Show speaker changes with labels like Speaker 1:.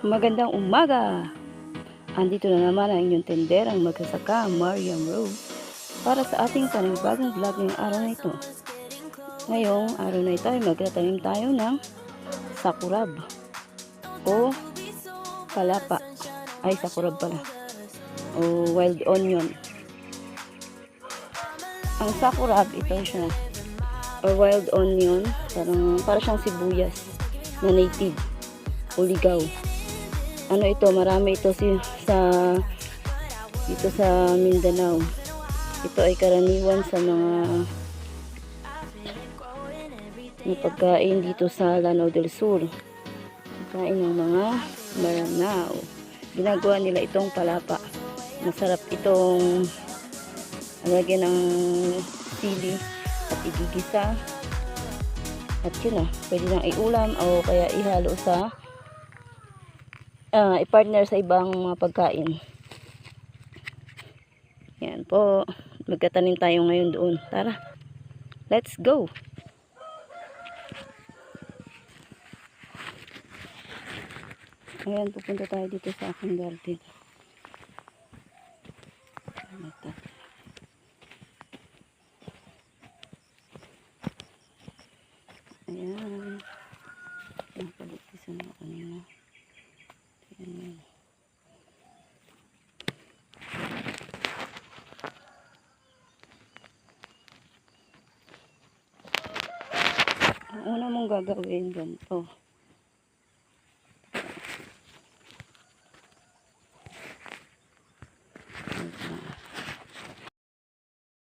Speaker 1: Magandang umaga! Andito na naman ang inyong tenderang magsasaka, Mariam Rose, para sa ating panibagong vlog ngayong araw na ito. Ngayong araw na ito ay magtatanim tayo ng sakurab o palapa. Ay, sakurab pala. O wild onion. Ang sakurab, ito siya. O wild onion, para siyang sibuyas na native. O ligaw. Ano ito, marami ito dito sa Mindanao. Ito ay karaniwan sa mga pagkain dito sa Lanao del Sur. Pagkain ng mga Maranao. Ginagawa nila itong palapa. Masarap itong lagyan ng sili at igigisa. At yun na, pwede nang iulam o kaya ihalo sa i-partner sa ibang mga pagkain. Yan po. Magkatanim tayo ngayon doon. Tara. Let's go. Ayan, pupunta tayo dito sa aking garden. Ayan. Nakapagpisan ako kanina. Ayan. Ang una mong gagawin ganito.